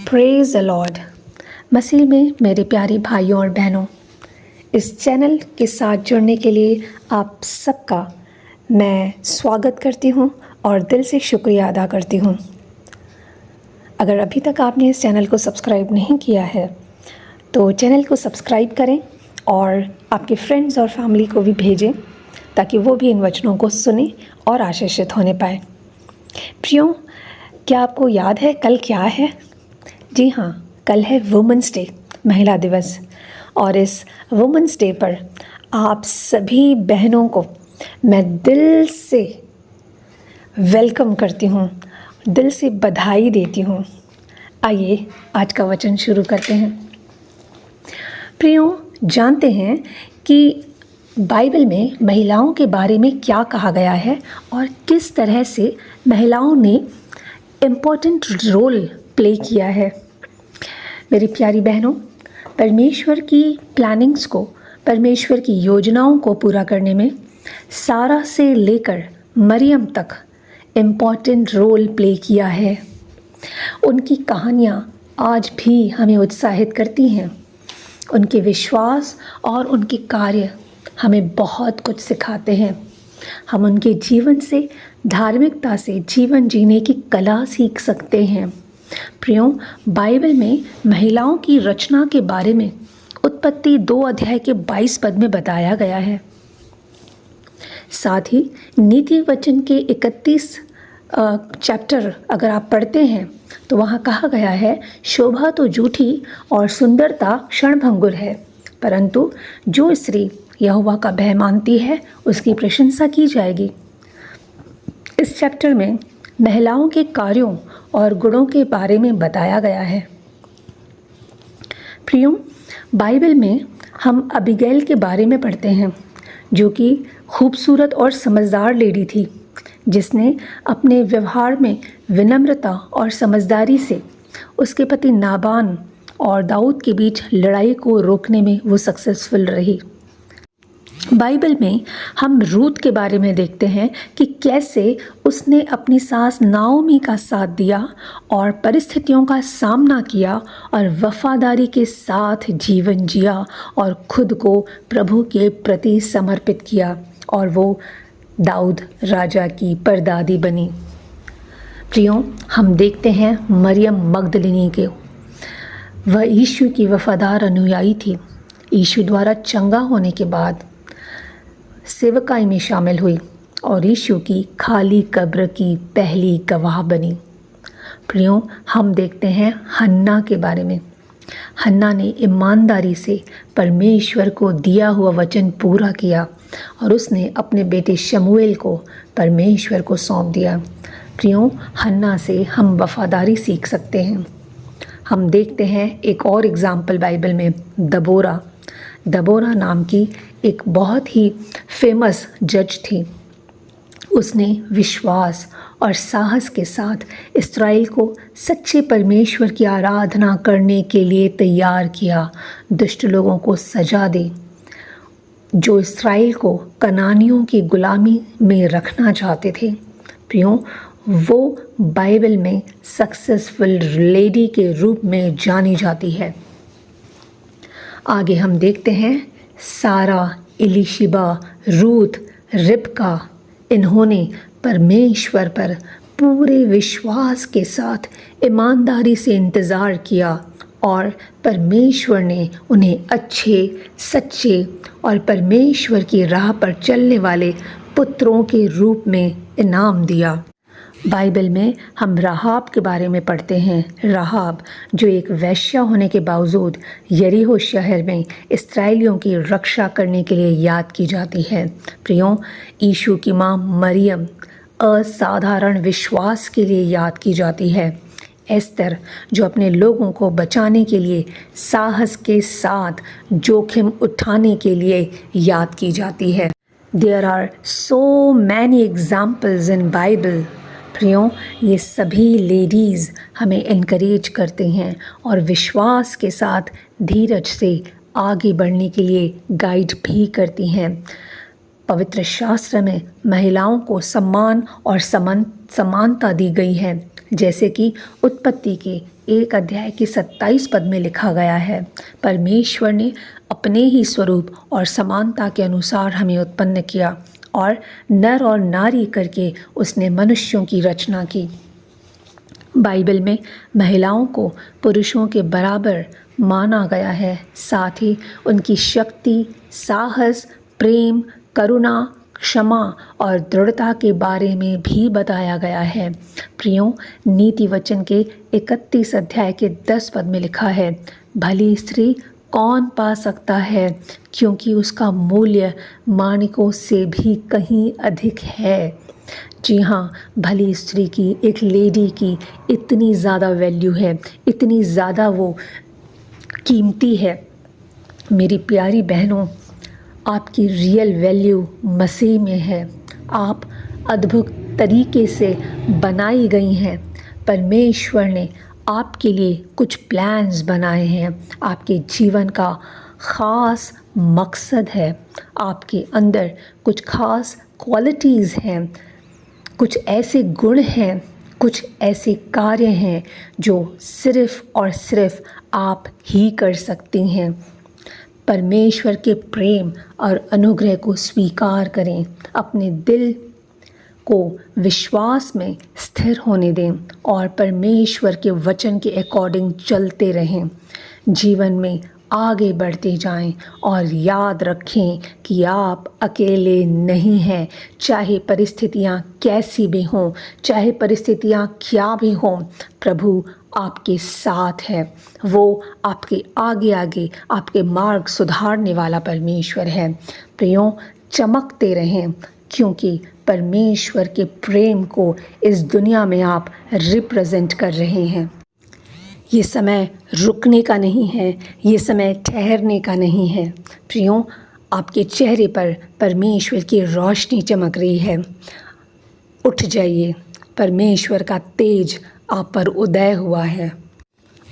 Praise the Lord. मसीह में मेरे प्यारे भाइयों और बहनों, इस चैनल के साथ जुड़ने के लिए आप सबका मैं स्वागत करती हूं और दिल से शुक्रिया अदा करती हूं। अगर अभी तक आपने इस चैनल को सब्सक्राइब नहीं किया है तो चैनल को सब्सक्राइब करें और आपके फ्रेंड्स और फैमिली को भी भेजें ताकि वो भी इन वचनों को सुने और आशीषित होने पाए। प्रियो, क्या आपको याद है कल क्या है? जी हाँ, कल है वुमेंस डे, महिला दिवस। और इस वुमेंस डे पर आप सभी बहनों को मैं दिल से वेलकम करती हूँ, दिल से बधाई देती हूँ। आइए आज का वचन शुरू करते हैं। प्रियो, जानते हैं कि बाइबल में महिलाओं के बारे में क्या कहा गया है और किस तरह से महिलाओं ने इम्पोर्टेंट रोल प्ले किया है। मेरी प्यारी बहनों, परमेश्वर की प्लानिंग्स को, परमेश्वर की योजनाओं को पूरा करने में सारा से लेकर मरियम तक इम्पॉर्टेंट रोल प्ले किया है। उनकी कहानियाँ आज भी हमें उत्साहित करती हैं। उनके विश्वास और उनके कार्य हमें बहुत कुछ सिखाते हैं। हम उनके जीवन से, धार्मिकता से जीवन जीने की कला सीख सकते हैं। प्रियो, बाइबल में महिलाओं की रचना के बारे में उत्पत्ति 2 अध्याय के 22 पद में बताया गया है। साथ ही नीति वचन के 31 चैप्टर अगर आप पढ़ते हैं तो वहाँ कहा गया है, शोभा तो झूठी और सुंदरता क्षणभंगुर है, परंतु जो स्त्री यहोवा का भय मानती है उसकी प्रशंसा की जाएगी। इस चैप्टर में महिलाओं के कार्यों और गुणों के बारे में बताया गया है। प्रियो, बाइबल में हम अबीगैल के बारे में पढ़ते हैं, जो कि खूबसूरत और समझदार लेडी थी, जिसने अपने व्यवहार में विनम्रता और समझदारी से उसके पति नाबान और दाऊद के बीच लड़ाई को रोकने में वो सक्सेसफुल रही। बाइबल में हम रूत के बारे में देखते हैं कि कैसे उसने अपनी सास नाओमी का साथ दिया और परिस्थितियों का सामना किया और वफादारी के साथ जीवन जिया और खुद को प्रभु के प्रति समर्पित किया और वो दाऊद राजा की परदादी बनी। प्रियो, हम देखते हैं मरियम मगदलिनी के, वह यीशु की वफादार अनुयायी थी। यीशु द्वारा चंगा होने के बाद सेवकाई में शामिल हुई और यीशु की खाली कब्र की पहली गवाह बनी। प्रियो, हम देखते हैं हन्ना के बारे में। हन्ना ने ईमानदारी से परमेश्वर को दिया हुआ वचन पूरा किया और उसने अपने बेटे शमूएल को परमेश्वर को सौंप दिया। प्रियो, हन्ना से हम वफादारी सीख सकते हैं। हम देखते हैं एक और एग्जाम्पल बाइबल में, दबोरा नाम की एक बहुत ही फेमस जज थी। उसने विश्वास और साहस के साथ इस्राएल को सच्चे परमेश्वर की आराधना करने के लिए तैयार किया, दुष्ट लोगों को सजा दी जो इस्राएल को कनानियों की गुलामी में रखना चाहते थे। प्रियो, वो बाइबल में सक्सेसफुल लेडी के रूप में जानी जाती है। आगे हम देखते हैं सारा, एलीशिबा, रूथ, रिबका, इन्होंने परमेश्वर पर पूरे विश्वास के साथ ईमानदारी से इंतज़ार किया और परमेश्वर ने उन्हें अच्छे, सच्चे और परमेश्वर की राह पर चलने वाले पुत्रों के रूप में इनाम दिया। बाइबल में हम राहाब के बारे में पढ़ते हैं। राहाब, जो एक वेश्या होने के बावजूद यरीहो शहर में इस्राएलियों की रक्षा करने के लिए याद की जाती है। प्रियो, यीशु की माँ मरियम असाधारण विश्वास के लिए याद की जाती है। एस्तर, जो अपने लोगों को बचाने के लिए साहस के साथ जोखिम उठाने के लिए याद की जाती है। There are so many examples in Bible. प्रियो, ये सभी लेडीज़ हमें इनकरेज करते हैं और विश्वास के साथ धीरज से आगे बढ़ने के लिए गाइड भी करती हैं। पवित्र शास्त्र में महिलाओं को सम्मान और समानता दी गई है, जैसे कि उत्पत्ति के 1 अध्याय के 27 पद में लिखा गया है, परमेश्वर ने अपने ही स्वरूप और समानता के अनुसार हमें उत्पन्न किया और नर और नारी करके उसने मनुष्यों की रचना की। बाइबल में महिलाओं को पुरुषों के बराबर माना गया है। साथ ही उनकी शक्ति, साहस, प्रेम, करुणा, क्षमा और दृढ़ता के बारे में भी बताया गया है। प्रियों, नीति वचन के 31 अध्याय के 10 पद में लिखा है, भली स्त्री कौन पा सकता है, क्योंकि उसका मूल्य माणिकों से भी कहीं अधिक है। जी हाँ, भली स्त्री की, एक लेडी की इतनी ज़्यादा वैल्यू है, इतनी ज़्यादा वो कीमती है। मेरी प्यारी बहनों, आपकी रियल वैल्यू मसीह में है। आप अद्भुत तरीके से बनाई गई हैं। परमेश्वर ने आपके लिए कुछ प्लान्स बनाए हैं। आपके जीवन का ख़ास मकसद है। आपके अंदर कुछ ख़ास क्वालिटीज़ हैं, कुछ ऐसे गुण हैं, कुछ ऐसे कार्य हैं जो सिर्फ़ और सिर्फ़ आप ही कर सकती हैं। परमेश्वर के प्रेम और अनुग्रह को स्वीकार करें, अपने दिल को विश्वास में स्थिर होने दें और परमेश्वर के वचन के अकॉर्डिंग चलते रहें। जीवन में आगे बढ़ते जाएं और याद रखें कि आप अकेले नहीं हैं। चाहे परिस्थितियां कैसी भी हों, चाहे परिस्थितियां क्या भी हों, प्रभु आपके साथ है। वो आपके आगे आगे आपके मार्ग सुधारने वाला परमेश्वर है। प्रियों, चमकते रहें, क्योंकि परमेश्वर के प्रेम को इस दुनिया में आप रिप्रेजेंट कर रहे हैं। ये समय रुकने का नहीं है, ये समय ठहरने का नहीं है। प्रियों, आपके चेहरे पर परमेश्वर की रोशनी चमक रही है। उठ जाइए, परमेश्वर का तेज आप पर उदय हुआ है।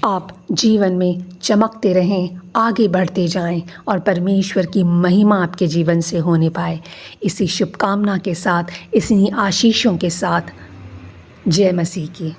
आप जीवन में चमकते रहें, आगे बढ़ते जाएं और परमेश्वर की महिमा आपके जीवन से होने पाए। इसी शुभकामना के साथ, इन्हीं आशीषों के साथ, जय मसीह की।